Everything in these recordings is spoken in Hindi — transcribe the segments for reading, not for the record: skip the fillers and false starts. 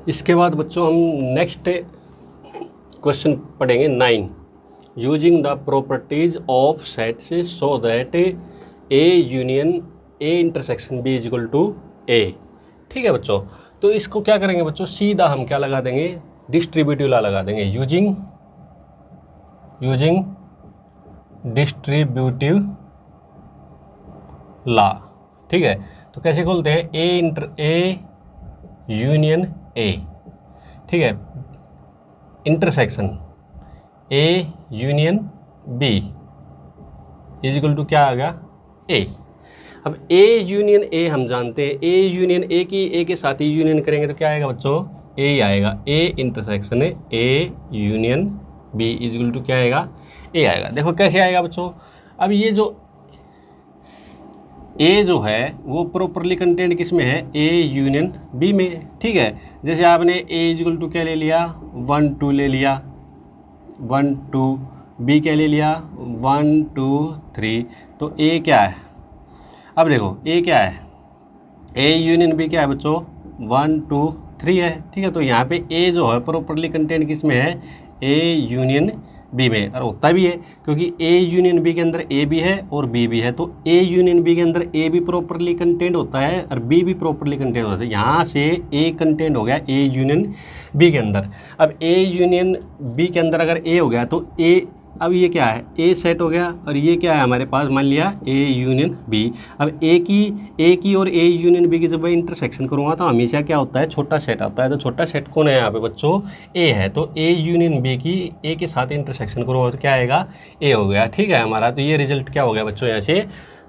इसके बाद बच्चों हम नेक्स्ट क्वेश्चन पढ़ेंगे 9, using the properties of set से so that A union A intersection B is equal to A. ठीक है बच्चों, तो इसको क्या करेंगे बच्चों, सीधा हम क्या लगा देंगे, डिस्ट्रीब्यूटिव लॉ लगा देंगे, यूजिंग डिस्ट्रीब्यूटिव लॉ। ठीक है, तो कैसे खोलते हैं, ए यूनियन ए, ठीक है, intersection A union B is equal to क्या आ गया, ए। अब ए यूनियन ए हम जानते हैं, ए यूनियन ए की ए के साथ ही यूनियन करेंगे तो क्या आएगा बच्चों, ए ही आएगा, A intersection A union B is equal to क्या आएगा, ए आएगा। देखो कैसे आएगा बच्चों, अब ये जो ए जो है वो प्रॉपरली कंटेंट किस में है, ए यूनियन बी में। ठीक है, जैसे आपने ए इज इक्वल टू क्या ले लिया, 1 2 ले लिया, 1 2, बी क्या ले लिया, 1 2 3, तो ए क्या है, अब देखो ए क्या है, ए यूनियन बी क्या है बच्चों, 1 2 3 है। ठीक है, तो यहाँ पे ए जो है प्रॉपरली कंटेंट किस में है, ए यूनियन बी में, और होता भी है क्योंकि ए यूनियन बी के अंदर ए भी है और बी भी है, तो ए यूनियन बी के अंदर ए भी प्रॉपरली कंटेंट होता है और बी भी प्रॉपरली कंटेंट होता है। यहाँ से ए कंटेंट हो गया ए यूनियन बी के अंदर। अब ए यूनियन बी के अंदर अगर ए हो गया तो ए, अब ये क्या है, ए सेट हो गया, और ये क्या है हमारे पास, मान लिया ए यूनियन बी। अब ए की और ए यूनियन बी की जब मैं इंटरसेक्शन करूँगा तो हमेशा क्या होता है, छोटा सेट आता है। तो छोटा सेट कौन है यहाँ पे बच्चों, ए है, तो ए यूनियन बी की ए के साथ इंटरसेक्शन करूँगा तो क्या आएगा, ए हो गया। ठीक है हमारा, तो ये रिजल्ट क्या हो गया बच्चों, यहाँ से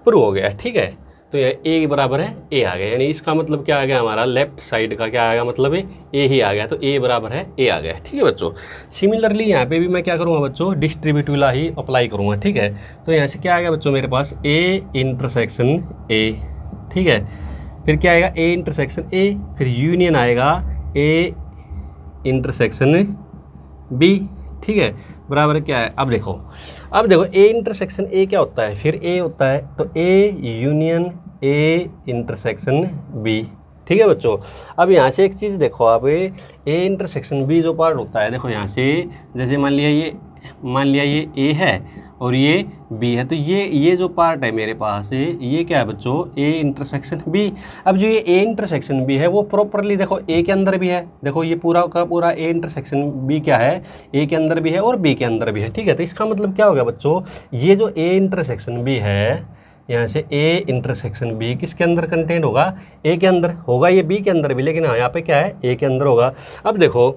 प्रूव हो गया। ठीक है, तो ये ए के बराबर है ए आ गया, यानी इसका मतलब क्या आ गया, हमारा लेफ्ट साइड का क्या आ गया, मतलब ए ही आ गया, तो ए बराबर है ए आ गया। ठीक है बच्चों, सिमिलरली यहाँ पे भी मैं क्या करूँगा बच्चों, डिस्ट्रीब्यूटिव लॉ ही अप्लाई करूँगा। ठीक है, तो यहाँ से क्या आ गया बच्चों मेरे पास, ए इंटरसेक्शन ए, ठीक है, फिर क्या आएगा, ए इंटरसेक्शन ए, फिर यूनियन आएगा ए इंटरसेक्शन बी। ठीक है, बराबर क्या है, अब देखो ए इंटरसेक्शन ए क्या होता है, फिर ए होता है, तो A union A intersection B. ठीक है बच्चों, अब यहाँ से एक चीज़ देखो आप, ए इंटरसेक्शन बी जो पार्ट होता है, देखो यहाँ से जैसे मान लिया ये ए है और ये बी है, तो ये जो पार्ट है मेरे पास ये क्या है बच्चों, ए इंटरसेक्शन बी। अब जो ये ए इंटरसेक्शन बी है वो प्रॉपरली देखो ए के अंदर भी है, देखो ये पूरा का पूरा ए इंटरसेक्शन बी क्या है, ए के अंदर भी है और बी के अंदर भी है। ठीक है, तो इसका मतलब क्या हो गया बच्चों, ये जो ए इंटरसेक्शन बी है, यहाँ से ए इंटरसेक्शन बी किसके अंदर कंटेंट होगा, ए के अंदर होगा, ये बी के अंदर भी, लेकिन हाँ यहाँ पे क्या है, ए के अंदर होगा। अब देखो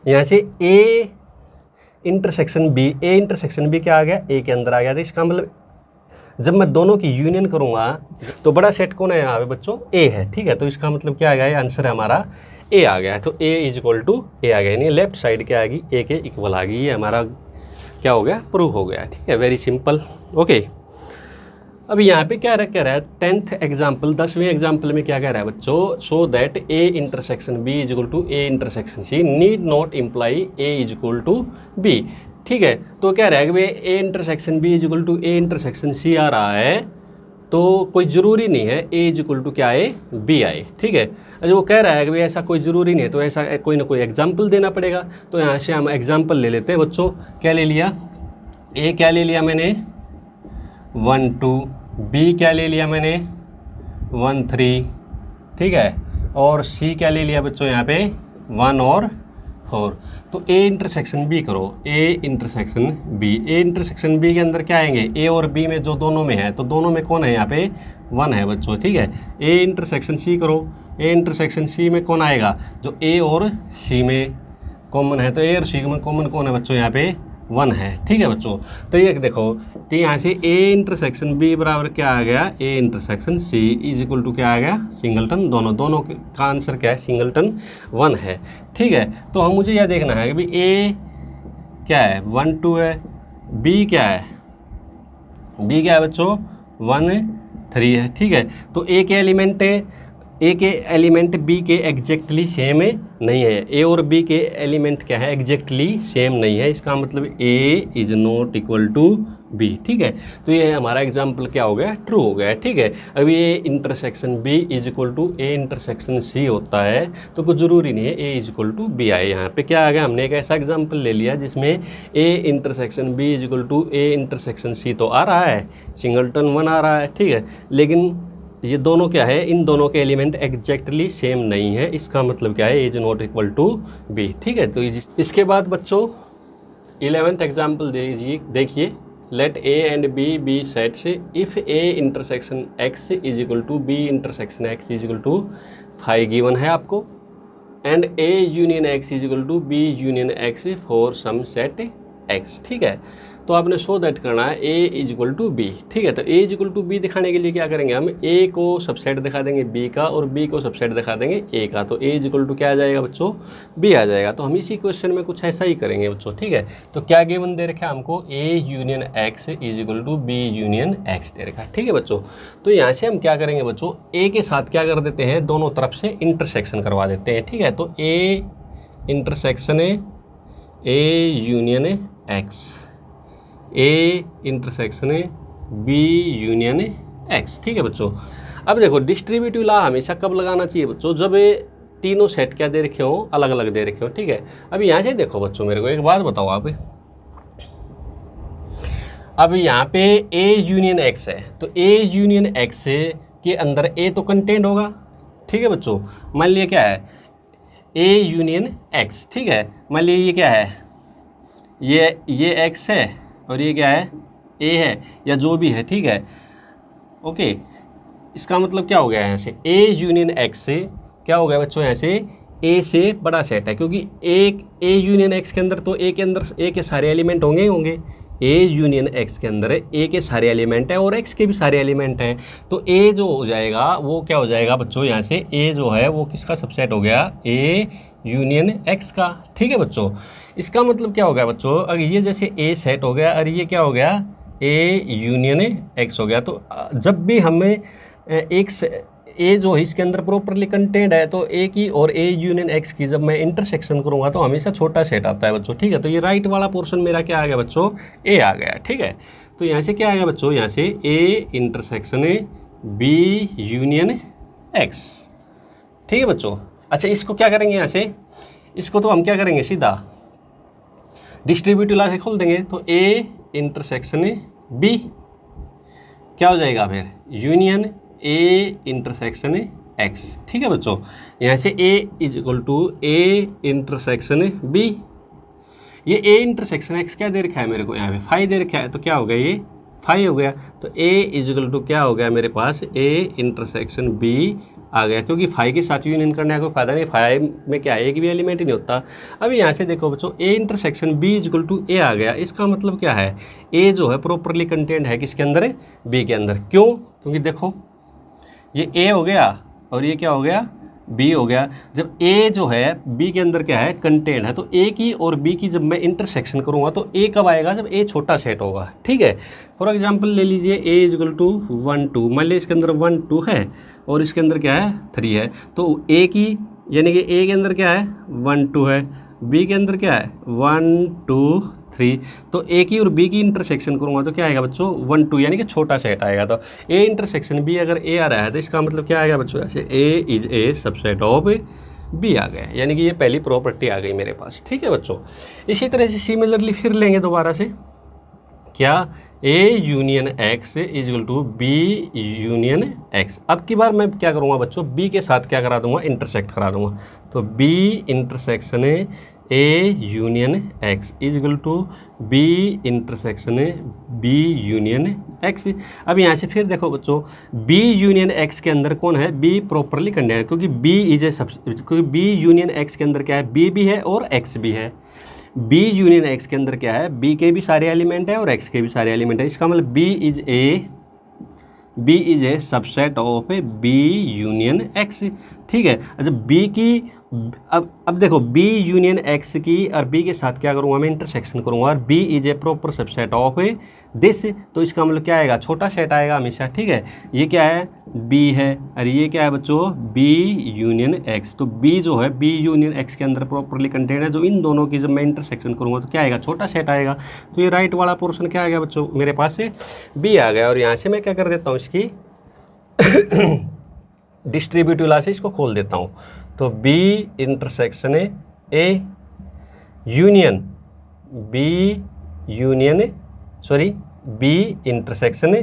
यहाँ से ए इंटरसेक्शन बी क्या आ गया, ए के अंदर आ गया। तो इसका मतलब जब मैं दोनों की यूनियन करूँगा तो बड़ा सेट कौन है यहाँ पे बच्चों, ए है। ठीक है, तो इसका मतलब क्या आ गया, आंसर है हमारा ए आ गया है, तो A is equal to A आ गया, यानी लेफ्ट साइड क्या आएगी, ए के इक्वल आ गई, ये हमारा क्या हो गया, प्रूव हो गया। ठीक है, वेरी सिंपल। ओके, अब यहाँ पे क्या कह रहा है, 10th एग्जाम्पल, 10वें एग्जाम्पल में क्या कह रहा है बच्चों, so that A intersection B is equal to A intersection C need not imply A is equal to B. ठीक है, तो क्या रहा है कि भाई A intersection B is equal to A intersection C आ रहा है, तो कोई ज़रूरी नहीं है ए इज इक्वल टू क्या आए, बी आए। ठीक है, जो वो कह रहा है कि भाई ऐसा कोई ज़रूरी नहीं है, तो ऐसा कोई ना कोई एग्जाम्पल देना पड़ेगा। तो यहाँ से हम एग्जाम्पल ले लेते हैं बच्चों, क्या ले लिया, ए क्या ले लिया मैंने 1 2, बी क्या ले लिया मैंने 1 3, ठीक है, और सी क्या ले लिया बच्चों यहाँ पे 1 और 4। तो ए इंटरसेक्शन बी करो, ए इंटरसेक्शन बी के अंदर क्या आएंगे, ए और बी में जो दोनों में है, तो दोनों में कौन है यहाँ पे 1 है बच्चों। ठीक है, ए इंटरसेक्शन सी करो, ए इंटरसेक्शन सी में कौन आएगा, जो ए और सी में कॉमन है, तो ए और सी में कॉमन कौन है बच्चों, यहाँ पे 1 है। ठीक है बच्चों, तो ये देखो, तो यहाँ से ए इंटरसेक्शन बी बराबर क्या आ गया, A intersection C is equal to क्या आ गया, सिंगलटन, दोनों का आंसर क्या है, सिंगलटन 1 है। ठीक है, तो हम मुझे यह देखना है कि भाई ए क्या है 1 2 है, बी क्या है बच्चों 1 3 है। ठीक है, तो ए के एलिमेंट है, ए के एलिमेंट बी के एग्जैक्टली सेम नहीं है, ए और बी के एलिमेंट क्या है, एग्जैक्टली सेम नहीं है, इसका मतलब A is not equal to B. ठीक है, तो ये हमारा एग्जाम्पल क्या हो गया, ट्रू हो गया। ठीक है, अभी A intersection B is equal to A intersection C होता है तो कुछ ज़रूरी नहीं है A is equal to B आए। यहाँ पे क्या आ गया, हमने एक ऐसा एग्जाम्पल ले लिया जिसमें A intersection B is equal to A intersection C तो आ रहा है, सिंगलटन 1 आ रहा है। ठीक है, लेकिन ये दोनों क्या है, इन दोनों के एलिमेंट एग्जैक्टली सेम नहीं है, इसका मतलब क्या है, A is not equal to B. ठीक है, तो इसके बाद बच्चों 11th एग्जाम्पल देखिए, let A and B be sets if A intersection X is equal to B intersection X is equal to 5 given है आपको, and A union X is equal to B union X for some set X. ठीक है, तो आपने शो दैट करना है A is equal to B. ठीक है, तो A is equal to B दिखाने के लिए क्या करेंगे, हम ए को सबसेट दिखा देंगे बी का और बी को सबसेट दिखा देंगे ए का, तो ए इज इक्वल टू क्या आ जाएगा बच्चों, बी आ जाएगा। तो हम इसी क्वेश्चन में कुछ ऐसा ही करेंगे बच्चों। ठीक है, तो क्या गिवन दे रखा है हमको, A union X is equal to B union X दे रखा है। ठीक है बच्चों, तो यहाँ से हम क्या करेंगे बच्चों, ए के साथ क्या कर देते हैं, दोनों तरफ से इंटरसेक्शन करवा देते हैं। ठीक है, तो A intersection A union X, A intersection B union X. ठीक है बच्चों, अब देखो डिस्ट्रीब्यूटिव लॉ हमेशा कब लगाना चाहिए बच्चों, जब ये तीनों सेट क्या दे रखे हो, अलग अलग दे रखे हो। ठीक है, अब यहाँ से देखो बच्चों, मेरे को एक बात बताओ आप, अब यहाँ पे ए यूनियन एक्स है, तो ए यूनियन एक्स के अंदर ए तो कंटेंट होगा। ठीक है बच्चों, मान लिया क्या है, ए यूनियन एक्स। ठीक है, मान लिया ये क्या है, ये एक्स है और ये क्या है, ए है या जो भी है। ठीक है, ओके, इसका मतलब क्या हो गया, यहाँ से ए यूनियन एक्स से क्या हो गया बच्चों, यहाँ से ए से बड़ा सेट है, क्योंकि एक ए यूनियन एक्स के अंदर तो ए के अंदर ए के सारे एलिमेंट होंगे ही होंगे, ए यूनियन एक्स के अंदर ए के सारे एलिमेंट है और एक्स के भी सारे एलिमेंट हैं, तो ए जो हो जाएगा वो क्या हो जाएगा बच्चों, यहाँ से ए जो है वो किसका सबसेट हो गया, ए यूनियन एक्स का। ठीक है बच्चों, इसका मतलब क्या हो गया बच्चों, अगर ये जैसे ए सेट हो गया और ये क्या हो गया, ए यूनियन एक्स हो गया, तो जब भी हमें एक ए जो है इसके अंदर प्रॉपरली कंटेंट है, तो ए की और ए यूनियन एक्स की जब मैं इंटरसेक्शन करूँगा तो हमेशा छोटा सेट आता है बच्चों। ठीक है, तो ये राइट वाला पोर्शन मेरा क्या आ गया बच्चों, ए आ गया। ठीक है, तो यहाँ से क्या आ गया बच्चों, यहाँ से A intersection B union X. ठीक है बच्चों, अच्छा इसको क्या करेंगे, यहाँ से इसको तो हम क्या करेंगे, सीधा डिस्ट्रीब्यूटिव लॉ से खोल देंगे, तो ए इंटरसेक्शन बी क्या हो जाएगा फिर, यूनियन ए इंटरसेक्शन एक्स। ठीक है बच्चों, यहाँ से A is equal to A intersection B, ये ए इंटरसेक्शन एक्स क्या दे रखा है मेरे को, यहाँ पे 5 दे रखा है, तो क्या हो गया, ये 5 हो गया, तो ए इज इक्वल टू क्या हो गया मेरे पास, ए इंटरसेक्शन बी आ गया, क्योंकि 5 के साथ यूनियन करने का कोई फायदा नहीं, 5 में क्या है, एक भी एलिमेंट ही नहीं होता। अब यहाँ से देखो बच्चों, A intersection B is equal to A आ गया, इसका मतलब क्या है, ए जो है प्रॉपरली कंटेंट है किसके अंदर है, बी के अंदर। क्यों, क्योंकि देखो ये ए हो गया और ये क्या हो गया, बी हो गया। जब ए जो है बी के अंदर क्या है, कंटेंट है, तो ए की और बी की जब मैं इंटरसेक्शन करूँगा तो ए कब आएगा, जब ए छोटा सेट होगा। ठीक है, फॉर एग्जांपल ले लीजिए ए इज इक्वल टू 1 2, मान लीजिए इसके अंदर 1 2 है और इसके अंदर क्या है 3 है, तो ए की यानी कि ए के अंदर क्या है 1 2 है, बी के अंदर क्या है 1 2 3, तो ए की और बी की इंटरसेक्शन करूँगा तो क्या आएगा बच्चों 1 2, यानी कि छोटा सेट आएगा। तो ए इंटरसेक्शन बी अगर ए आ रहा है तो इसका मतलब क्या आएगा बच्चों, ऐसे A is a subset of B आ गया, यानी कि ये पहली प्रॉपर्टी आ गई मेरे पास। ठीक है बच्चों, इसी तरह से सिमिलरली फिर लेंगे दोबारा से, क्या A union X is equal to B union X. अब की बार मैं क्या करूँगा बच्चों, बी के साथ क्या करा दूंगा, इंटरसेक्ट करा दूंगा, तो B intersection A union X is equal to B intersection B union X. अब यहाँ से फिर देखो बच्चों, बी यूनियन एक्स के अंदर कौन है, बी प्रॉपरली कंटेंट है, क्योंकि बी इज ए सब, क्योंकि बी यूनियन एक्स के अंदर क्या है, बी भी है और एक्स भी है। बी यूनियन एक्स के अंदर क्या है, बी के भी सारे एलिमेंट है और एक्स के भी सारे एलिमेंट है, इसका मतलब B is a subset of B union X. ठीक है। अच्छा बी की अब देखो बी यूनियन एक्स की और बी के साथ क्या करूँगा मैं इंटरसेक्शन करूँगा और B is a proper subset of this, तो इसका मतलब क्या आएगा छोटा सेट आएगा हमेशा, ठीक है। ये क्या है बी है और ये क्या है बच्चों बी यूनियन एक्स, तो बी जो है बी यूनियन एक्स के अंदर प्रॉपरली कंटेन है, जो इन दोनों की जब मैं इंटरसेक्शन करूँगा तो क्या आएगा छोटा सेट आएगा। तो ये राइट वाला पोर्शन क्या आ गया बच्चों मेरे पास से बी आ गया, और यहाँ से मैं क्या कर देता हूँ इसकी डिस्ट्रीब्यूटिव ला से इसको खोल देता हूँ, तो B intersection A union B intersection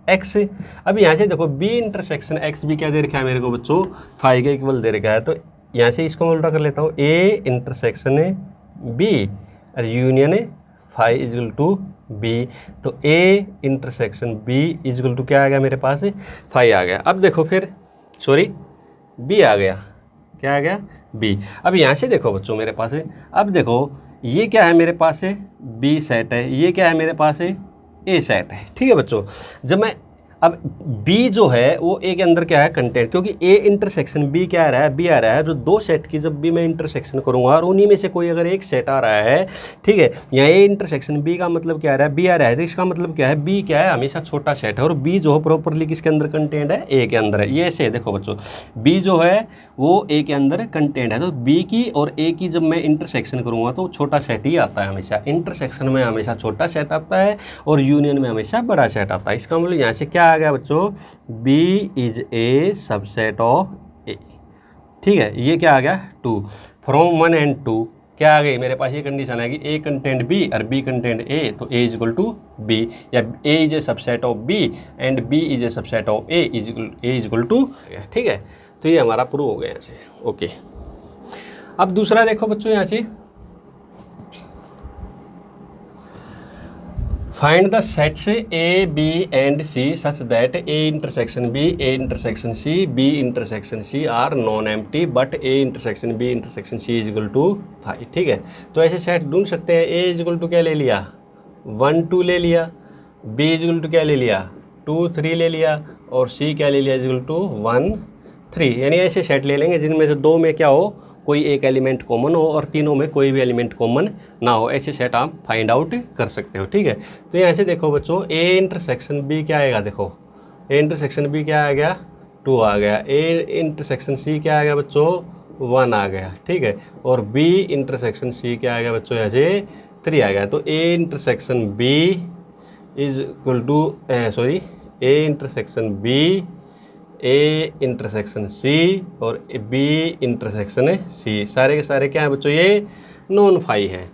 X. अब यहाँ से देखो बी इंटरसेक्शन एक्स भी क्या दे रखा है मेरे को बच्चों फाई के इक्वल दे रखा है, तो यहाँ से इसको मैं उल्टा कर लेता हूँ ए इंटरसेक्शन बी और union phi equal to B, तो A intersection B equal to क्या आ गया मेरे पास फाई आ गया। अब देखो फिर सॉरी बी आ गया, क्या आ गया बी। अब यहाँ से देखो बच्चों मेरे पास अब देखो ये क्या है मेरे पास बी सेट है, ये क्या है मेरे पास ए सेट है, ठीक है बच्चों। जब मैं अब बी जो है वो ए के अंदर क्या है कंटेंट, क्योंकि ए इंटरसेक्शन बी क्या आ रहा है बी आ रहा है, जो दो सेट की जब भी मैं इंटरसेक्शन करूंगा और उन्हीं में से कोई अगर एक सेट आ रहा है, ठीक है, यहाँ ए इंटरसेक्शन बी का मतलब क्या आ रहा है बी आ रहा है, तो इसका मतलब क्या है बी क्या है हमेशा छोटा सेट है, और बी जो है प्रॉपरली किसके अंदर कंटेंट है ए के अंदर है। ये ऐसे देखो बच्चों बी जो है वो ए के अंदर कंटेंट है, तो बी की और ए की जब मैं इंटरसेक्शन करूँगा तो छोटा सेट ही आता है हमेशा, इंटरसेक्शन में हमेशा छोटा सेट आता है और यूनियन में हमेशा बड़ा सेट आता है। इसका मतलब यहाँ से क्या आ गया बच्चों B is a subset of A, ठीक है। ये क्या आ गया 2 फ्रॉम 1 and 2 क्या आ गई मेरे पास ये कंडीशन है कि ए कंटेंट बी और बी कंटेंट ए, तो A is equal to B, या A is a subset of B and B is a subset of A is equal to, ठीक है। तो ये हमारा प्रूव हो गया यहाँ से, ओके। अब दूसरा देखो बच्चों यहाँ से find the sets A B and C such that A intersection B A intersection C B intersection C are non empty but A intersection B intersection C is equal to 5, ठीक है। तो ऐसे सेट ढूंढ सकते हैं, ए इज इक्वल टू क्या ले लिया 1 2 ले लिया, बी इज इक्वल टू क्या ले लिया 2 3 ले लिया, और सी क्या ले लिया इज इक्वल टू 1 3, यानी ऐसे सेट ले लेंगे जिनमें से दो में क्या हो कोई एक एलिमेंट कॉमन हो और तीनों में कोई भी एलिमेंट कॉमन ना हो, ऐसे सेट आप फाइंड आउट कर सकते हो, ठीक है। तो यहाँ से देखो बच्चों ए इंटरसेक्शन बी क्या आएगा, देखो ए इंटरसेक्शन बी क्या आ गया 2 आ गया, ए इंटरसेक्शन सी क्या आ गया बच्चों 1 आ गया, ठीक है, और बी इंटरसेक्शन सी क्या आ गया बच्चों यहाँ से 3 आ गया। तो A intersection B is equal to sorry A intersection B A intersection C और बी इंटरसेक्शन सी सारे के सारे क्या है बच्चों ये नॉन फाई है,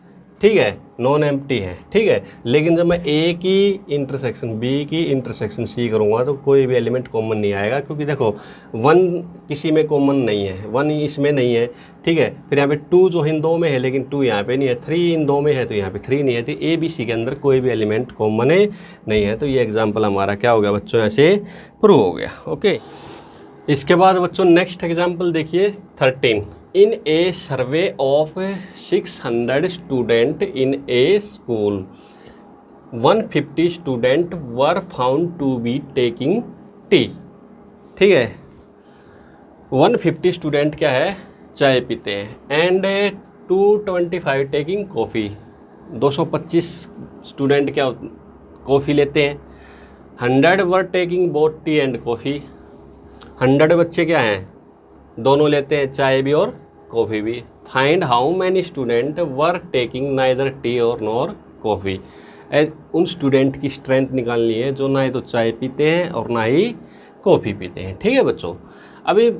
ठीक है, नॉन एम्प्टी है, ठीक है। लेकिन जब मैं ए की इंटरसेक्शन बी की इंटरसेक्शन सी करूँगा तो कोई भी एलिमेंट कॉमन नहीं आएगा, क्योंकि देखो 1 किसी में कॉमन नहीं है, 1 इसमें नहीं है, ठीक है। फिर यहाँ पे 2 जो इन दो में है लेकिन 2 यहाँ पे नहीं है, 3 इन दो में है तो यहाँ पे 3 नहीं है, तो ए बी सी के अंदर कोई भी एलिमेंट कॉमन नहीं है। तो ये एग्जाम्पल हमारा क्या हो गया बच्चों ऐसे प्रूव हो गया, ओके। इसके बाद बच्चों नेक्स्ट एग्जाम्पल देखिए 13 in a survey of 600 student in a school 150 student were found to be taking tea, ठीक है। 150 स्टूडेंट क्या है चाय पीते हैं एंड 225 टेकिंग कॉफ़ी, 225 स्टूडेंट क्या कॉफ़ी लेते हैं, 100 were taking both tea and coffee, 100 बच्चे क्या हैं दोनों लेते हैं चाय भी और कॉफ़ी भी। Find how many student were taking neither T और नॉर कॉफ़ी, उन स्टूडेंट की स्ट्रेंथ निकालनी है जो ना ही तो चाय पीते हैं और ना ही कॉफ़ी पीते हैं, ठीक है बच्चों। अभी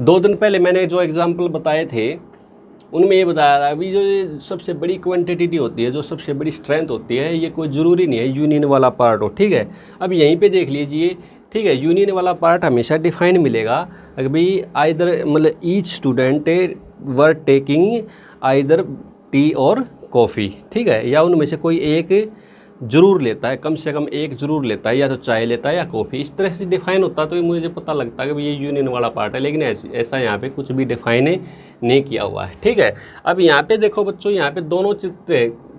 2 दिन पहले मैंने जो एग्जाम्पल बताए थे उनमें ये बताया था अभी जो सबसे बड़ी क्वांटिटी होती है, जो सबसे बड़ी स्ट्रेंथ होती है, ये कोई ज़रूरी नहीं है यूनियन वाला पार्ट हो, ठीक है। अब यहीं पे देख लीजिए, ठीक है, यूनियन वाला पार्ट हमेशा डिफाइन मिलेगा अगर भाई आइदर मतलब each student were taking either T और कॉफ़ी, ठीक है, या उनमें से कोई एक ज़रूर लेता है, कम से कम एक ज़रूर लेता है, या तो चाय लेता है या कॉफ़ी, इस तरह से डिफाइन होता तो मुझे पता लगता है कि ये यूनियन वाला पार्ट है, लेकिन ऐसा यहाँ पे कुछ भी डिफाइन नहीं किया हुआ है, ठीक है। अब यहाँ पे देखो बच्चों, यहाँ पे दोनों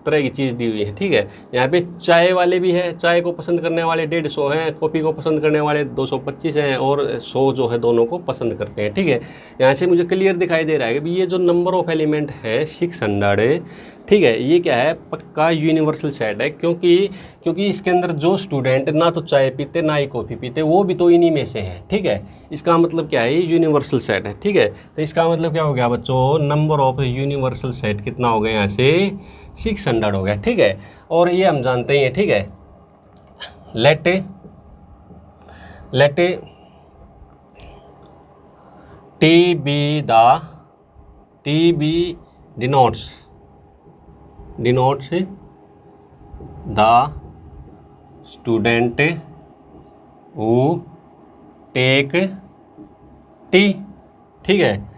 तरह की चीज़ दी हुई है, ठीक है। यहाँ पे चाय वाले भी है, चाय को पसंद करने वाले 150 हैं, कॉफ़ी को पसंद करने वाले 225 हैं, और 100 जो है दोनों को पसंद करते हैं, ठीक है। यहाँ से मुझे क्लियर दिखाई दे रहा है कि भाई ये जो नंबर ऑफ एलिमेंट है 600, ठीक है, ये क्या है, पक्का यूनिवर्सल सेट है, क्योंकि इसके अंदर जो स्टूडेंट ना तो चाय पीते ना ही कॉफ़ी पीते, वो भी तो इन्हीं में से है, ठीक है। इसका मतलब क्या है, ये यूनिवर्सल सेट है, ठीक है। तो इसका मतलब क्या हो गया बच्चों, नंबर ऑफ यूनिवर्सल सेट कितना हो गया, यहाँ से 600 हो गया, ठीक है। और ये हम जानते हैं, ठीक है, let T B denotes the student who take tea, ठीक है,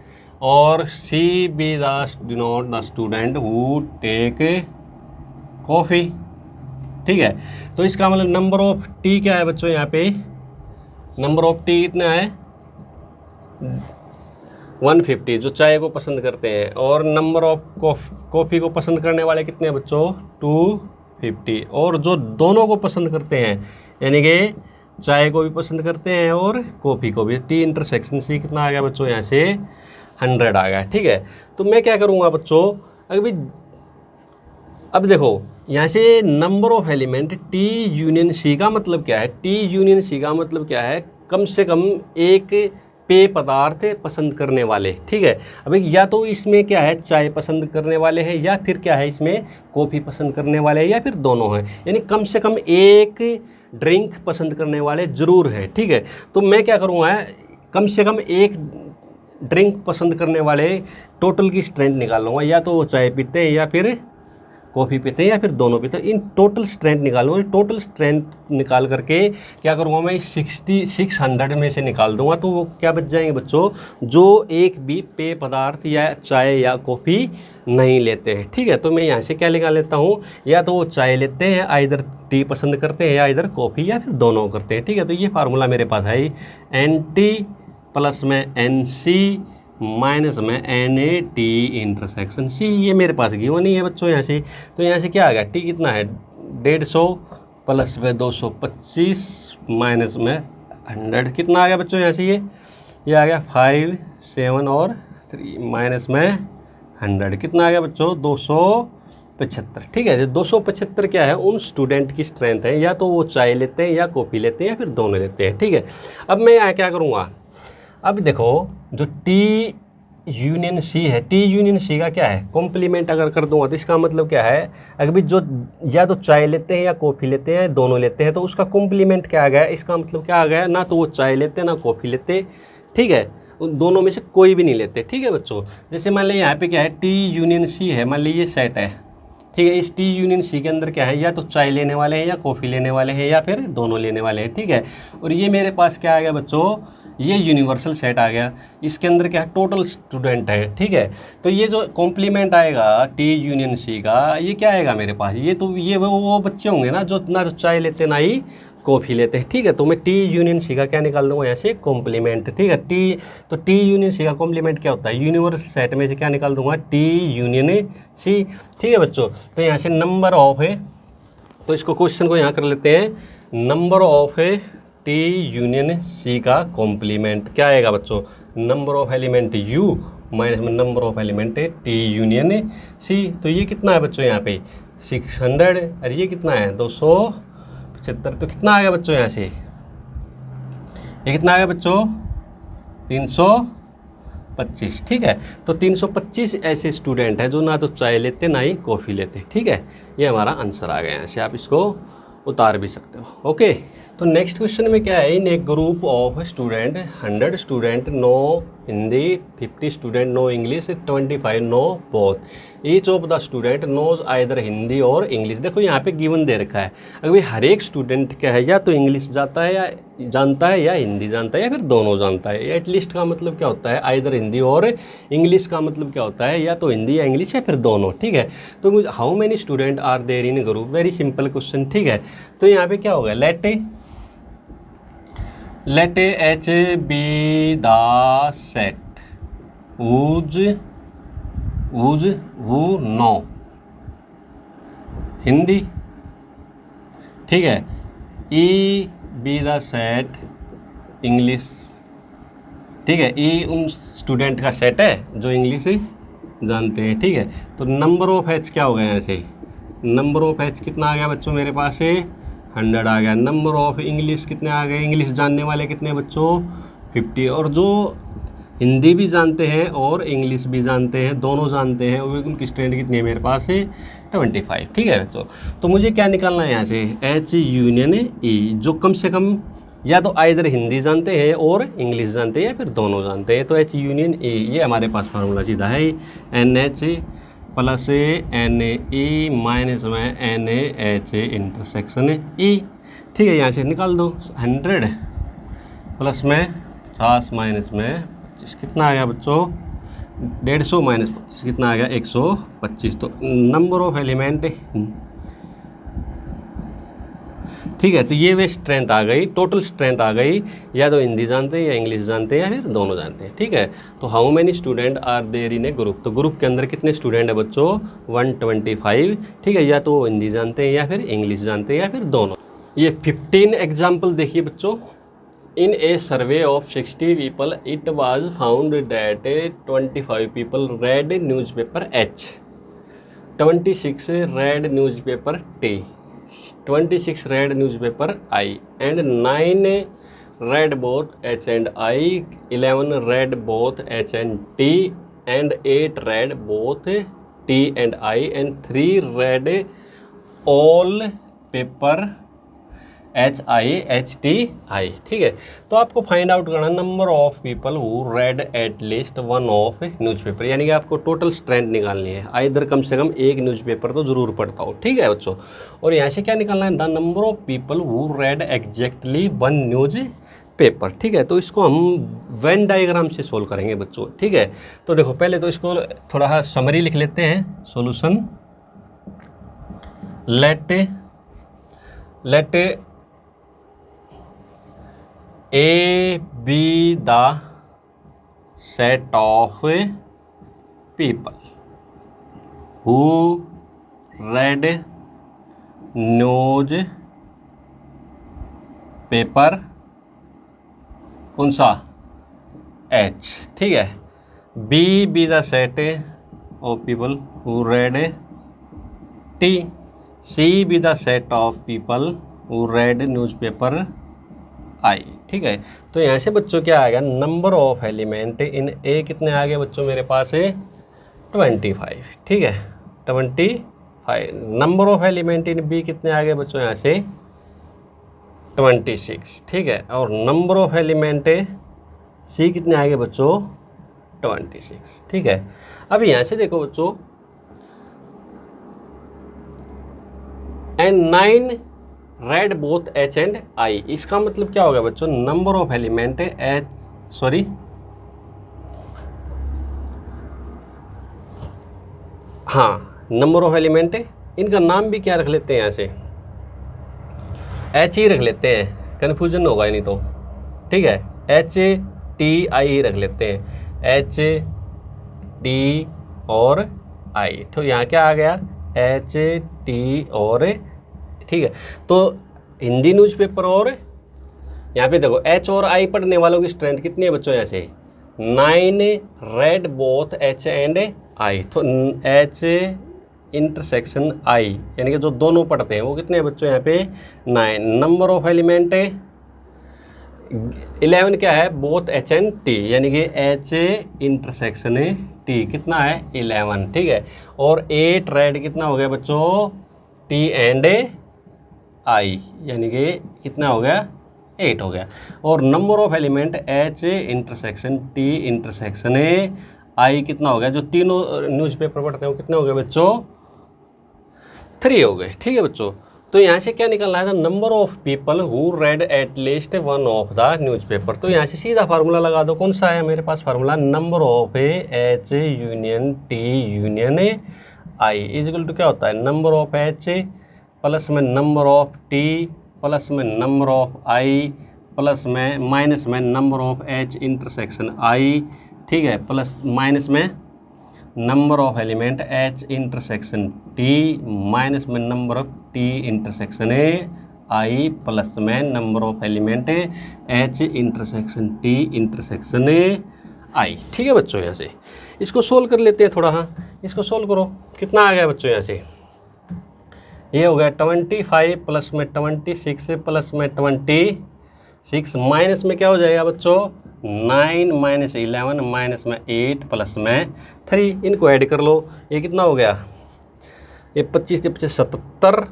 और C B denote the student who take coffee, ठीक है। तो इसका मतलब नंबर ऑफ टी क्या है बच्चों, यहाँ पे नंबर ऑफ टी कितना है, 150 जो चाय को पसंद करते हैं, और नंबर ऑफ कॉफ़ी को पसंद करने वाले कितने हैं बच्चों, 250, और जो दोनों को पसंद करते हैं यानी कि चाय को भी पसंद करते हैं और कॉफ़ी को भी, टी इंटरसेक्शन सी कितना आ गया बच्चों, यहाँ से 100 आ गया, ठीक है। तो मैं क्या करूँगा बच्चों, अब देखो यहाँ से number of element T union C का मतलब क्या है, टी यूनियन सी का मतलब क्या है, कम से कम एक पेय पदार्थ पसंद करने वाले, ठीक है। अभी या तो इसमें क्या है, चाय पसंद करने वाले हैं, या फिर क्या है, इसमें कॉफ़ी पसंद करने वाले हैं, या फिर दोनों हैं, यानी कम से कम एक ड्रिंक पसंद करने वाले ज़रूर हैं, ठीक है। तो मैं क्या करूँगा, कम से कम एक ड्रिंक पसंद करने वाले टोटल की स्ट्रेंथ निकाल लूँगा, या तो वो चाय पीते हैं या फिर कॉफ़ी पीते हैं या फिर दोनों पीते हैं, इन टोटल स्ट्रेंथ निकालूंगा। टोटल स्ट्रेंथ निकाल करके क्या करूँगा मैं, 600 में से निकाल दूंगा, तो वो क्या बच जाएंगे बच्चों, जो एक भी पेय पदार्थ या चाय या कॉफ़ी नहीं लेते हैं, ठीक है। तो मैं यहाँ से क्या निकाल लेता हूँ, या तो वो चाय लेते हैं, आइदर टी पसंद करते हैं, या इधर कॉफ़ी, या फिर दोनों करते हैं, ठीक है। तो ये फार्मूला मेरे पास है, NT प्लस में NC माइनस में NAT इंटरसेक्शन C, ये मेरे पास गिवन नहीं है बच्चों यहाँ से। तो यहाँ से क्या आ गया, टी कितना है, 150 प्लस में 225 माइनस में 100 कितना आ गया बच्चों, यहाँ से ये आ गया 5 7 और 3 माइनस में 100 कितना आ गया बच्चों, 275, ठीक है। 275 क्या है, उन स्टूडेंट की स्ट्रेंथ है, या तो वो चाय लेते हैं या कॉफ़ी लेते हैं या फिर दोनों लेते हैं, ठीक है। अब मैं यहाँ क्या करूँगा, अब देखो जो टी यूनियन सी है, टी यूनियन सी का क्या है, कॉम्प्लीमेंट अगर कर दूंगा तो इसका मतलब क्या है, अगर भी जो या तो चाय लेते हैं या कॉफ़ी लेते हैं, दोनों लेते हैं, तो उसका कॉम्प्लीमेंट क्या आ गया, इसका मतलब क्या आ गया, ना तो वो चाय लेते ना कॉफ़ी लेते, ठीक है, उन दोनों में से कोई भी नहीं लेते, ठीक है बच्चों। जैसे मान लीजिए यहाँ पे क्या है, टी यूनियन सी है, मान लीजिए ये सेट है, ठीक है। इस टी यूनियन सी के अंदर क्या है, या तो चाय लेने वाले हैं या कॉफ़ी लेने वाले हैं या फिर दोनों लेने वाले हैं, ठीक है। और ये मेरे पास क्या आ गया बच्चों, ये यूनिवर्सल सेट आ गया, इसके अंदर क्या है, टोटल स्टूडेंट है, ठीक है। तो ये जो कॉम्प्लीमेंट आएगा टी यूनियन सी का, ये क्या आएगा मेरे पास, ये तो ये वो बच्चे होंगे ना जो ना तो चाय लेते ना ही कॉफ़ी लेते हैं, ठीक है। तो मैं टी यूनियन सी का क्या निकाल दूंगा, यहाँ से कॉम्प्लीमेंट, ठीक है। टी यूनियन सी का कॉम्प्लीमेंट क्या होता है, यूनिवर्सल सेट में से क्या निकाल दूंगा, टी यूनियन सी, ठीक है बच्चों। तो यहाँ से नंबर ऑफ है, तो इसको क्वेश्चन को यहाँ कर लेते हैं, number of T union C का कॉम्प्लीमेंट क्या आएगा बच्चों, number of element U minus में number of element T union C. तो ये कितना है बच्चों, यहाँ पे 600, और ये कितना है 275, तो कितना आ गया बच्चों, यहाँ से ये कितना आ गया बच्चों, 325, ठीक है। तो 325 ऐसे स्टूडेंट हैं जो ना तो चाय लेते ना ही कॉफ़ी लेते, ठीक है। ये हमारा आंसर आ गया, यहाँ से आप इसको उतार भी सकते हो, ओके। तो नेक्स्ट क्वेश्चन में क्या है, in a group of student 100 student know Hindi, 50 student know English, 25 know both, each of the student knows either Hindi और इंग्लिश। देखो यहाँ पे गिवन दे रखा है, अगर हर एक स्टूडेंट क्या है, या तो इंग्लिश जानता है या हिंदी जानता है या फिर दोनों जानता है। एटलीस्ट का मतलब क्या होता है, आइदर हिंदी और इंग्लिश का मतलब क्या होता है, या तो हिंदी या इंग्लिश या फिर दोनों, ठीक है। तो how many student are there in group, very simple question, ठीक है। तो यहाँ पे क्या होगा, let H be the set whose who know Hindi, ठीक है। E B the set English, ठीक है। ई उन स्टूडेंट का सेट है जो इंग्लिश जानते हैं, ठीक है। तो नंबर ऑफ एच क्या हो गया यहाँ से, नंबर ऑफ एच कितना आ गया बच्चों मेरे पास है 100 आ गया। नंबर ऑफ इंग्लिश कितने आ गए, इंग्लिश जानने वाले कितने बच्चों 50, और जो हिंदी भी जानते हैं और इंग्लिश भी जानते हैं, दोनों जानते हैं, वो उनकी स्ट्रेंथ कितनी है मेरे पास है 25, ठीक है बच्चों। तो मुझे क्या निकालना है यहाँ से, एच यूनियन ई, जो कम से कम या तो आइदर हिंदी जानते हैं और इंग्लिश जानते हैं या फिर दोनों जानते हैं। तो एच यूनियन ए, ये हमारे पास फार्मूला सीधा है, N H plus N E minus में एन एच इंटरसेक्शन ई, ठीक है। यहाँ से निकाल दो 100 प्लस में 50 माइनस में 25 कितना आ गया बच्चों 150 माइनस 25 कितना आ गया 125। तो नंबर ऑफ एलिमेंट, ठीक है। तो ये वे स्ट्रेंथ आ गई, टोटल स्ट्रेंथ आ गई, या तो हिंदी जानते हैं या इंग्लिश जानते हैं या फिर दोनों जानते हैं, ठीक है। तो how many student are there in a group, तो ग्रुप के अंदर कितने स्टूडेंट है बच्चों 125, ठीक है। या तो वो हिंदी जानते हैं या फिर इंग्लिश जानते हैं या फिर दोनों। ये 15 एग्जाम्पल देखिए बच्चों। In a survey of 60 people it was found that 25 people read newspaper H, 26 read newspaper T, 26 read newspaper I, and 9 read both H and I, 11 read both H and T, and 8 read both T and I, and 3 read all paper H I H T I, ठीक है। तो आपको फाइंड आउट करना number of people who red at least one of newspaper, यानी कि आपको टोटल स्ट्रेंथ निकालनी है, आइदर कम से कम एक न्यूज़पेपर तो ज़रूर पढ़ता हो, ठीक है बच्चों। और यहाँ से क्या निकालना है, the number of people who red exactly one news paper, ठीक है। तो इसको हम वेन डायग्राम से सोल्व करेंगे बच्चों, ठीक है। तो देखो पहले तो इसको थोड़ा समरी लिख लेते हैं, solution let A be the set of people who read newspaper, कौन सा H, ठीक है। B be the set of people who read T, C be the set of people who read newspaper I, ठीक है। तो यहाँ से बच्चों क्या आ गया, नंबर ऑफ एलिमेंट इन ए कितने आ गए बच्चों मेरे पास है 25, ठीक है 25। Number of element in B कितने आ गए बच्चों यहाँ से 26, ठीक है। और नंबर ऑफ एलिमेंट सी कितने आ गए बच्चों 26, ठीक है। अब यहाँ से देखो बच्चों, and 9 red both H and I, इसका मतलब क्या हो गया बच्चों, number of element H, sorry हाँ, नंबर ऑफ एलिमेंट, इनका नाम भी क्या रख लेते हैं यहाँ से एच ही रख लेते हैं, कन्फ्यूजन होगा नहीं तो, ठीक है। एच टी आई ही रख लेते हैं, एच टी और आई। तो यहाँ क्या आ गया एच टी और, ठीक है। तो हिंदी न्यूज़पेपर और यहाँ पे देखो एच और आई पढ़ने वालों की स्ट्रेंथ कितनी है बच्चों यहाँ से 9 red both H and I. तो एच इंटरसेक्शन आई यानी कि जो दोनों पढ़ते हैं वो कितने हैं बच्चों यहाँ पे 9। नंबर ऑफ एलिमेंट 11 क्या है बोथ एच एंड टी, यानी कि एच इंटरसेक्शन टी कितना है 11, ठीक है। और 8 रेड कितना हो गया बच्चों टी एंड आई, यानी कि कितना हो गया 8 हो गया। और number of element H intersection T intersection I कितना हो गया, जो तीनों न्यूज़पेपर पढ़ते हैं वो कितने हो गए बच्चों 3 हो गए, ठीक है बच्चों। तो यहाँ से क्या निकलना है, number of people who red at least one of the newspaper. तो यहाँ से सीधा फार्मूला लगा दो, कौन सा है मेरे पास formula, number of H union T union I equal to क्या होता है, नंबर ऑफ एच प्लस में नंबर ऑफ टी प्लस में नंबर ऑफ आई प्लस में माइनस में number of H intersection I, ठीक है, प्लस माइनस में number of element H intersection T minus में number of T intersection I plus में number of element H intersection T intersection I. ठीक है बच्चों, यहाँ से इसको सोल्व कर लेते हैं थोड़ा। हाँ, इसको सोल्व करो। कितना आ गया बच्चों? यहाँ से ये हो गया 25 प्लस में 26 प्लस में 26 माइनस में क्या हो जाएगा बच्चों? 9 माइनस 11 माइनस में 8 प्लस में 3। इनको ऐड कर लो। ये कितना हो गया? ये 25 से 25 77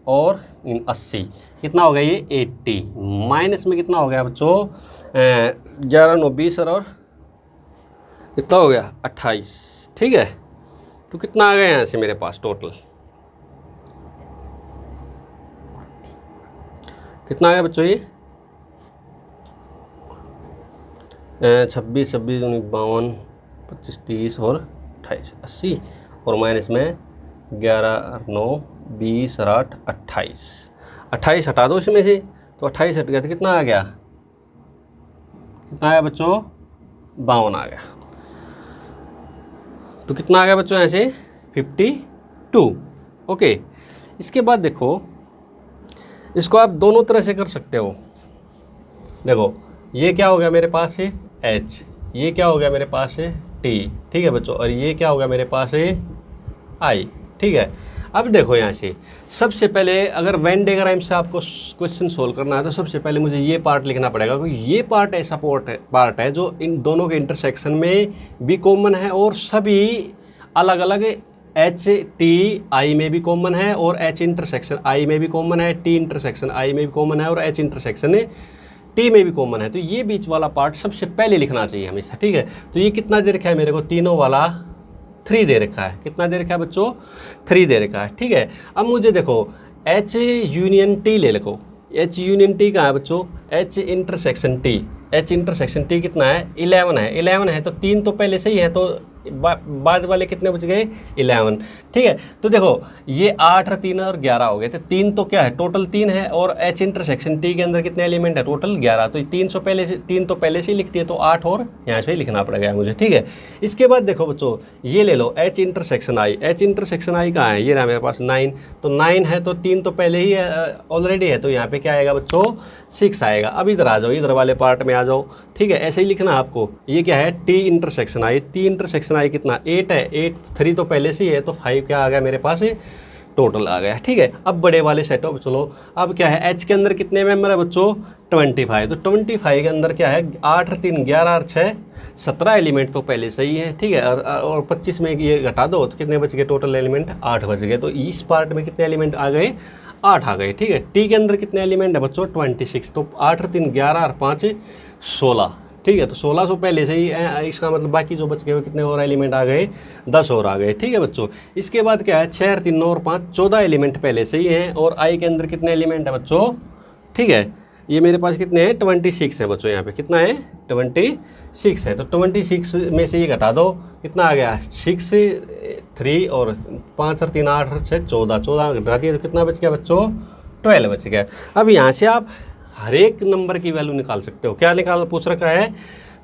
और इन 80 कितना हो गया? ये 80 माइनस में कितना हो गया बच्चों? 11 9 20 और कितना हो गया? 28। ठीक है, तो कितना आ गया यहाँ से मेरे पास टोटल? कितना आ गया बच्चों? ये 26 26 52 25 30 और 28 80 और माइनस में 11 9 20 और 8 28। 28 हटा दो इसमें से, तो 28 हट गया तो कितना आ गया? कितना आया बच्चों? 52 आ गया। तो कितना आ गया बच्चों यहाँ से? 52। ओके, इसके बाद देखो, इसको आप दोनों तरह से कर सकते हो। देखो, ये क्या हो गया मेरे पास है? H। ये क्या हो गया मेरे पास है? T। ठीक है बच्चों, और ये क्या हो गया मेरे पास है? I। ठीक है, अब देखो यहाँ से सबसे पहले अगर वेन डायग्राम से आपको क्वेश्चन सोल्व करना है तो सबसे पहले मुझे ये पार्ट लिखना पड़ेगा, क्योंकि ये पार्ट ऐसा पार्ट है जो इन दोनों के इंटरसेक्शन में भी कॉमन है और सभी अलग अलग एच टी आई में भी कॉमन है और एच इंटरसेक्शन आई में भी कॉमन है, टी इंटरसेक्शन आई में भी कॉमन है और एच इंटरसेक्शन टी में भी कॉमन है। तो ये बीच वाला पार्ट सबसे पहले लिखना चाहिए हमेशा। ठीक है, तो ये कितना दे रखा है मेरे को? तीनों वाला 3 दे रखा है। कितना दे रखा है बच्चों? 3 दे रखा है। ठीक है, अब मुझे देखो एच यूनियन टी ले लो। एच यूनियन टी कहाँ है बच्चों? H intersection T. H intersection T कितना है? 11 है। 11 है तो 3 तो पहले से ही है, तो बाद वाले कितने बच गए? 11। ठीक है, तो देखो ये 8 और 3 और 11 हो गए, तो 3 तो क्या है? टोटल 3 है और एच इंटरसेक्शन टी के अंदर कितने एलिमेंट है? टोटल 11। तो 3 तो पहले से ही लिखती है, तो 8 और यहाँ से ही लिखना पड़ेगा मुझे। ठीक है, इसके बाद देखो बच्चों, ये ले लो एच इंटरसेक्शन आई। एच इंटरसेक्शन आई कहाँ है? ये रहा मेरे पास 9। तो 9 है तो 3 तो पहले ही ऑलरेडी है, तो यहाँ पे क्या आएगा बच्चों? 6 आएगा। अब इधर आ जाओ, इधर वाले पार्ट में आ जाओ। ठीक है, ऐसे ही लिखना आपको। ये क्या है? T intersection I. T intersection I कितना? 8 है। 8 3 तो पहले से ही है, तो 5 क्या आ गया मेरे पास? टोटल आ गया। ठीक है, अब बड़े वाले सेट ऑफ चलो। अब क्या है? एच के अंदर कितने मेंबर है बच्चों? 25। तो 25 के अंदर क्या है? 8 और 3 11 और 6 17 एलिमेंट तो पहले से ही है। ठीक है, और 25 में ये घटा दो तो कितने बच गए? टोटल एलिमेंट 8 बच गए। तो इस पार्ट में कितने एलिमेंट आ गए? 8 आ गए। ठीक है, टी के अंदर कितने एलिमेंट है बच्चों? 26। तो 8 और 3 11 और 5 16। ठीक है, तो 1600 पहले से ही इसका मतलब बाकी जो बच गए वो कितने और एलिमेंट आ गए? 10 और आ गए। ठीक है बच्चों, इसके बाद क्या है? 6 और 3 9 और 5 14 एलिमेंट पहले से ही हैं। और आई के अंदर कितने एलिमेंट है बच्चों? ठीक है, ये मेरे पास कितने हैं? 26 है बच्चों। यहाँ पे कितना है? 26 है। तो 26 में से ये घटा दो, कितना आ गया? 6 3 और 5 और 3 8 और 6 14। 14 घटा दिया तो कितना बच गया बच्चों? 12 बच गया। अब यहाँ से आप हर एक नंबर की वैल्यू निकाल सकते हो। क्या निकाल पूछ रखा है?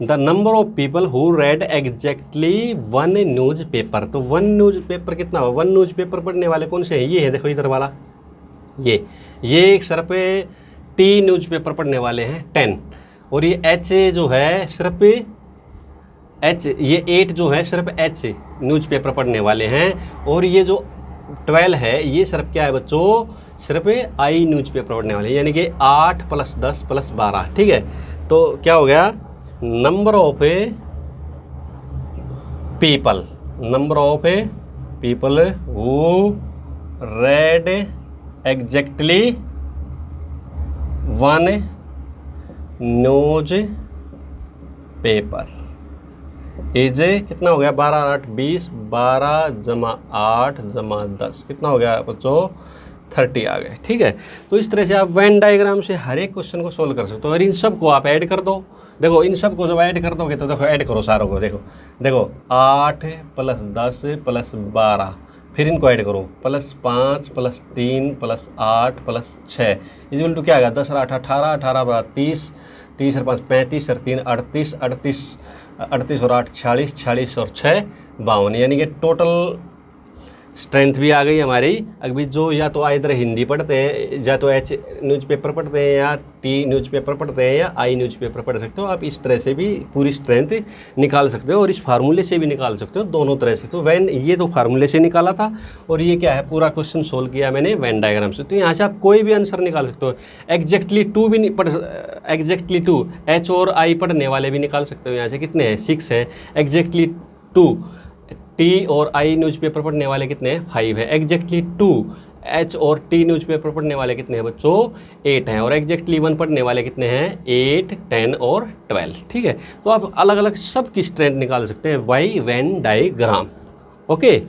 The number of people who red exactly 1 news paper. तो 1 न्यूज़ पेपर कितना हो? 1 न्यूज़ पेपर पढ़ने वाले कौन से हैं? ये है, देखो इधर वाला, ये एक सिर्फ टी न्यूज़ पेपर पढ़ने वाले हैं 10। और ये एच जो है सिर्फ ये 8 जो है सिर्फ एच न्यूज़ पेपर पढ़ने वाले हैं। और ये जो 12 है ये सिर्फ क्या है बच्चों? सिर्फ आई न्यूज़ पेपर पढ़ने वाले, यानी कि 8 + 10 + 12। ठीक है, तो क्या हो गया? Number of people who red exactly 1 news paper is कितना हो गया? 12 और 8 20। 12 + 8 + 10 कितना हो गया बच्चों? 30 आ गए। ठीक है, तो इस तरह से आप वेन डायग्राम से हर एक क्वेश्चन को सोल्व कर सकते हो। और इन सब को आप ऐड कर दो। देखो इन सब को जब ऐड कर दोगे तो देखो ऐड करो सारों को। देखो 8 + 10 + 12, फिर इनको ऐड करो +5 + 3 + 8 + 6 इक्वल टू क्या आएगा? 10 और 8 18, 18 + 30, 30 और 5 35 और 3 38, 38 और 8 46, 46 और 6 52, यानी कि टोटल स्ट्रेंथ भी आ गई हमारी। अभी जो या तो इधर हिंदी पढ़ते हैं, या तो एच न्यूज़पेपर पढ़ते हैं, या टी न्यूज़पेपर पढ़ते हैं, या आई न्यूज़पेपर पढ़ सकते हो। आप इस तरह से भी पूरी स्ट्रेंथ निकाल सकते हो, और इस फार्मूले से भी निकाल सकते हो, दोनों तरह से। तो वैन, ये तो फार्मूले से निकाला था, और ये क्या है, पूरा क्वेश्चन सोल्व किया मैंने वेन डायग्राम से। तो यहाँ से आप कोई भी आंसर निकाल सकते हो। एग्जैक्टली 2 भी नहीं पढ़, एग्जैक्टली 2 एच और आई पढ़ने वाले भी निकाल सकते हो। यहाँ से कितने हैं, 6 है। एग्जैक्टली 2 टी और आई न्यूज़पेपर पढ़ने वाले कितने हैं, 5 है। एग्जैक्टली 2 एच और टी न्यूज़पेपर पढ़ने वाले कितने हैं बच्चों, 8 हैं। और एग्जैक्टली 1 पढ़ने वाले कितने हैं, 8, 10 और 12। ठीक है, तो आप अलग अलग सब की स्ट्रेंथ निकाल सकते हैं बाई वेन डायग्राम। ओके,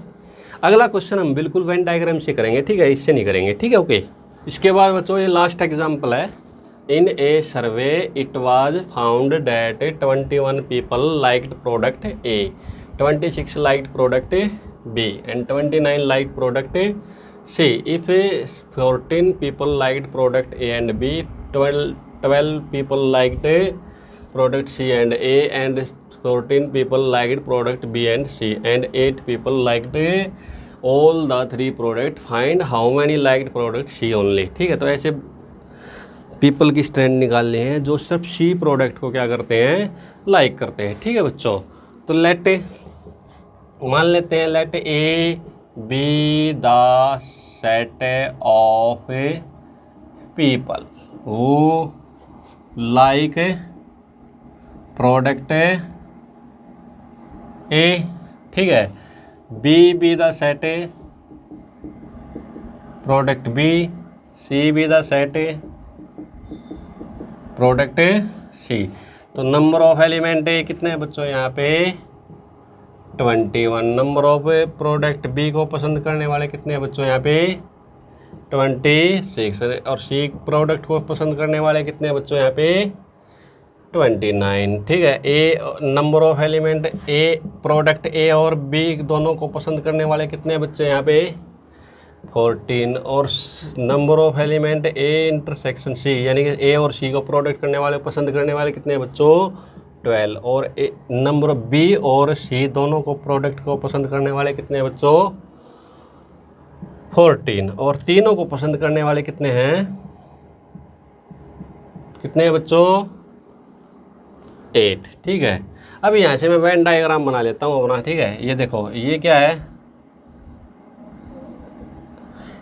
अगला क्वेश्चन हम बिल्कुल वेन डायग्राम से करेंगे, ठीक है, इससे नहीं करेंगे, ठीक है। ओके, इसके बाद बच्चों ये लास्ट एग्जाम्पल है। In a survey it was found that 21 people liked product A, 26 liked product B, and 29 liked product C. If 14 people liked product A and B, 12 people liked product C and A, and 14 people liked product B and C, and 8 people liked all the 3 product. Find how many liked product C only. ठीक है, तो ऐसे पीपल की स्ट्रेंथ निकालनी है जो सिर्फ C प्रोडक्ट को क्या करते हैं, लाइक करते हैं। ठीक है बच्चों, तो लेट मान लेते हैं, let A be the set of people who like product A, ठीक है। B the set product B, C be the set product C. तो नंबर ऑफ एलिमेंट कितने हैं बच्चों यहाँ पे, 21। नंबर ऑफ प्रोडक्ट बी को पसंद करने वाले कितने हैं बच्चों यहाँ पे, 26। और सी प्रोडक्ट को पसंद करने वाले कितने हैं बच्चों यहाँ पे, 29। ठीक है, a number of element A product A और बी दोनों को पसंद करने वाले कितने हैं बच्चे यहाँ पे, 14। और number of element A intersection C, यानी कि ए और सी को प्रोडक्ट करने वाले पसंद करने वाले कितने हैं बच्चों, 12। और नंबर बी और सी दोनों को प्रोडक्ट को पसंद करने वाले कितने हैं बच्चों, 14। और तीनों को पसंद करने वाले कितने हैं, कितने हैं बच्चों, 8। ठीक है, अब यहाँ से मैं वेन डायग्राम बना लेता हूँ अपना। ठीक है, ये देखो, ये क्या है,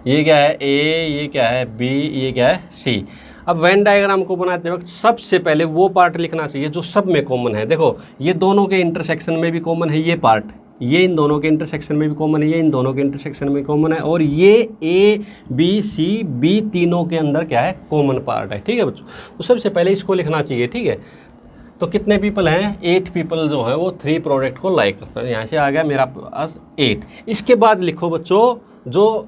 ये क्या है ए, ये क्या है बी, ये क्या है सी। अब वेन डायग्राम को बनाते वक्त सबसे पहले वो पार्ट लिखना चाहिए जो सब में कॉमन है। देखो, ये दोनों के इंटरसेक्शन में भी कॉमन है ये पार्ट, ये इन दोनों के इंटरसेक्शन में भी कॉमन है, ये इन दोनों के इंटरसेक्शन में कॉमन है, और ये ए बी सी बी तीनों के अंदर क्या है, कॉमन पार्ट है। ठीक है बच्चों, तो सबसे पहले इसको लिखना चाहिए। ठीक है, तो कितने पीपल हैं, 8 पीपल जो है वो 3 प्रोडक्ट को लाइक करते हैं। यहाँ से आ गया मेरा पास 8। इसके बाद लिखो बच्चों जो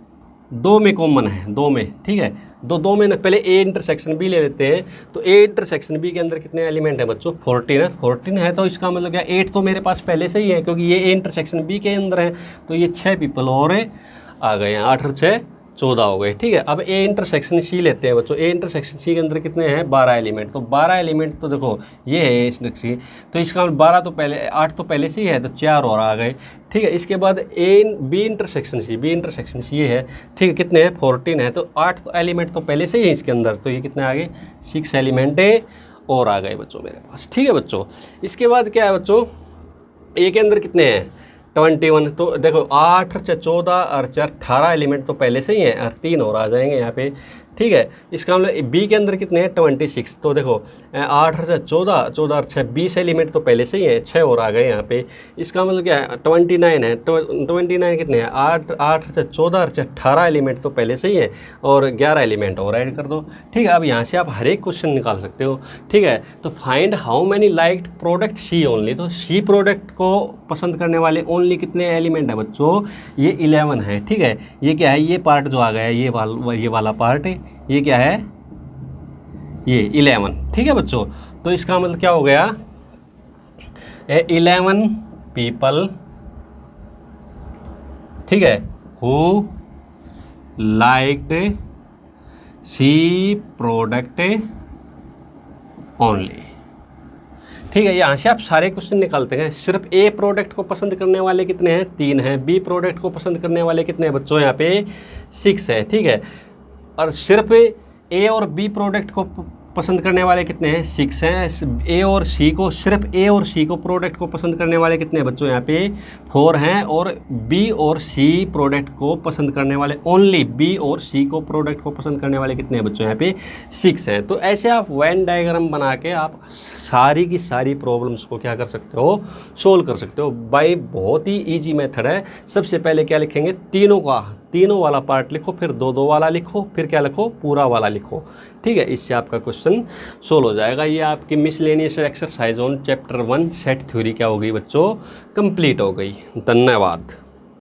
2 में कॉमन है, 2 में। ठीक है, दो में ना, पहले ए इंटरसेक्शन बी ले लेते हैं। तो ए इंटरसेक्शन बी के अंदर कितने एलिमेंट है बच्चों, 14 है। 14 है तो इसका मतलब क्या, 8 तो मेरे पास पहले से ही है क्योंकि ये ए इंटरसेक्शन बी के अंदर है। तो ये 6 पीपल और आ गए हैं, 8 और 6 14 हो गए। ठीक है, अब ए इंटरसेक्शन सी लेते हैं बच्चों। ए इंटरसेक्शन सी के अंदर कितने हैं, 12 एलिमेंट। तो 12 एलिमेंट तो देखो ये है इसमें सी, तो इसका 12 तो पहले, 8 तो पहले से ही है, तो 4 और आ गए। ठीक है, इसके बाद ए बी इंटरसेक्शन सी ये है। ठीक है, कितने हैं, 14 है। तो 8 तो एलिमेंट तो पहले से ही है इसके अंदर, तो ये कितने आ गए, 6 एलिमेंट और आ गए बच्चों मेरे पास। ठीक है बच्चों, इसके बाद क्या है बच्चों, ए के अंदर कितने हैं, 21। तो देखो 8 से 14 और 4 18 एलिमेंट तो पहले से ही हैं, और 3 और आ जाएंगे यहाँ पे। ठीक है, इसका मतलब बी के अंदर कितने हैं, 26। तो देखो 8 से 14, 14 और 6 20 एलिमेंट तो पहले से ही हैं, 6 और आ गए यहाँ पे। इसका मतलब क्या है, 29 है। 29 कितने हैं, 8 से 14 और 18 एलिमेंट तो पहले से ही हैं, और 11 एलिमेंट और ऐड कर दो। ठीक है, अब यहाँ से आप हर एक क्वेश्चन निकाल सकते हो। ठीक है, तो find how many liked product C only. तो सी प्रोडक्ट को पसंद करने वाले ओनली कितने एलिमेंट है बच्चों, ये 11 है। ठीक है, ये क्या है, ये पार्ट जो आ गया है, ये वाला पार्ट है, ये क्या है, ये 11। ठीक है बच्चों, तो इसका मतलब क्या हो गया, 11 पीपल, ठीक है, who liked C product only. ठीक है, यहाँ से आप सारे क्वेश्चन निकालते हैं। सिर्फ ए प्रोडक्ट को पसंद करने वाले कितने हैं, 3 हैं। बी प्रोडक्ट को पसंद करने वाले कितने हैं बच्चों, यहाँ पे 6 है। ठीक है, और सिर्फ ए और बी प्रोडक्ट को पसंद करने वाले कितने हैं, 6 हैं। ए और सी को, सिर्फ ए और सी को प्रोडक्ट को पसंद करने वाले कितने हैं बच्चों, यहाँ पे 4 हैं। और बी और सी प्रोडक्ट को पसंद करने वाले, ओनली बी और सी को प्रोडक्ट को पसंद करने वाले कितने हैं बच्चों, यहाँ पे 6 हैं। तो ऐसे आप वेन डायग्राम बना के आप सारी की सारी प्रॉब्लम्स को क्या कर सकते हो, सोल्व कर सकते हो बाय बहुत ही ईजी मेथड है। सबसे पहले क्या लिखेंगे, तीनों वाला पार्ट लिखो, फिर 2-2 वाला लिखो, फिर क्या लिखो, पूरा वाला लिखो। ठीक है, इससे आपका क्वेश्चन सोल्व हो जाएगा। ये आपकी miscellaneous exercise on chapter 1 set theory क्या हो गई बच्चों, कंप्लीट हो गई। धन्यवाद।